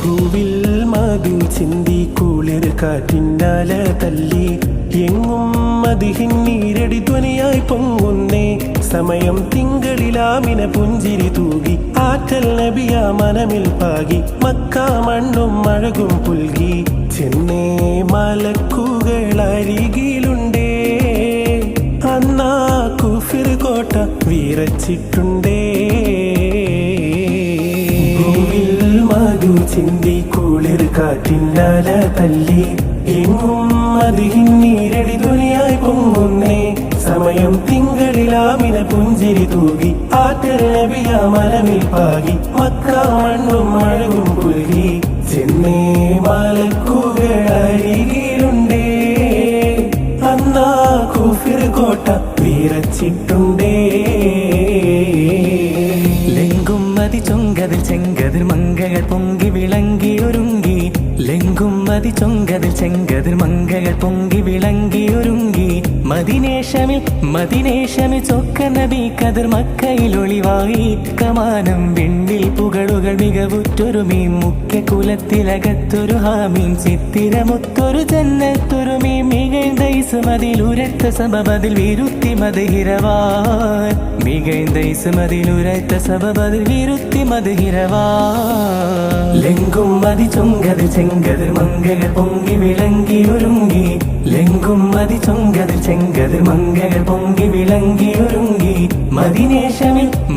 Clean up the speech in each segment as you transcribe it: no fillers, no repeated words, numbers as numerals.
ഭൂവിൽ മതിൽ ചിന്തി കുളിർ കാറ്റിന്നാല തല്ലി എങ്ങും മതിഹിൻ നീരടി ധ്വനിയായി പൊങ്ങുന്നേ സമയം തിങ്കളിലാമിന പുഞ്ചിരി തൂകി ആറ്റൽ നബിയ മനമിൽ പാകി മക്ക മണ്ണും മഴകും പുൽകി ചെന്നേ മലക്കുകൾ അരികിലുണ്ടേ അന്നാ കുഫിർ കോട്ട വീറച്ചിട്ടുണ്ടേ ഭൂവിൽ മധു ചിന്തി കുളിർ കാറ്റിന്നാല തല്ലി എങ്ങും മതിഹിൻ നീരടി ധ്വനിയായി പൊങ്ങുന്നേ സമയം തിങ്കളിലാമിന പുഞ്ചിരി തൂകി ആറ്റൽ നബിയ മനമിൽ പാകി മക്ക മണ്ണും മഴകും പുൽകി ചെന്നേ മലക്കുകൾ അരികിലുണ്ടേ അന്നാ കുഫിർ കോട്ട വീറച്ചിട്ടുണ്ടേ ലെങ്കും മതി ചൊങ്കതിൽ ചെങ്കതിർ മങ്കകൾ പൊങ്കി വിളങ്ങി ഒരുങ്ങി ലെങ്കും മതി ചൊങ്കതിൽ ചെങ്കതിർ മങ്കകൾ പൊങ്കി വിളങ്ങി ഒരുങ്ങി മദിനേശമിൽ ചൊക്ക നബി കതിർ മക്കയിൽ ഒളിവായി കമാനം വെണ്ണിൽ പുകളുകൾ മികവുറ്റൊരുമീ മുഖ്യ കുലത്തിലകത്തൊരു ഹാമീൻ ചിത്തിരമൊത്തൊരു ജന്നത്തൊരുമീ മികഴ്ന്തൈസുമതിലുരത്ത സബബതിൽ വിരുത്തി മതഹിരവാൻ മികഴ്ന്തൈസുമതിലുരത്ത സബബതിൽ വിരുത്തി മതഹിരവാൻ ലെങ്കും മതി ചൊങ്കതിൽ ചെങ്കതിർ മങ്കകൾ പൊങ്കി വിളങ്ങി ഒരുങ്ങി ലെങ്കും മതി ചൊങ്കതിൽ ചെങ്കതിർ മങ്കകൾ പൊങ്കി വിളങ്ങി ഒരുങ്ങി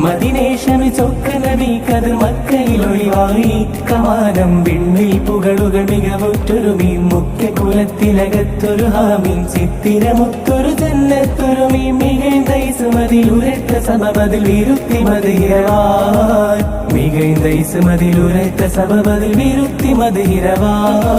മദിനേശമിൽ ചൊക്ക നബി കതിർ മക്കയിൽ ഒളിവായി കമാനം വിണ്ണിൽ പുകളുകൾ മികവുറ്റൊരുമീ മുഖ്യ കുലത്തിലകത്തൊരു ഹാമീൻ ചിത്തിരമൊത്തൊരു ജന്നത്തൊരുമീ മികഴ്ന്തൈസുമതിലുരത്ത സബബതിൽ വിരുത്തി മതഹിരവാൻ മികഴ്ന്തൈസുമതിലുരത്ത സബബതിൽ വിരുത്തി മതഹിരവാൻ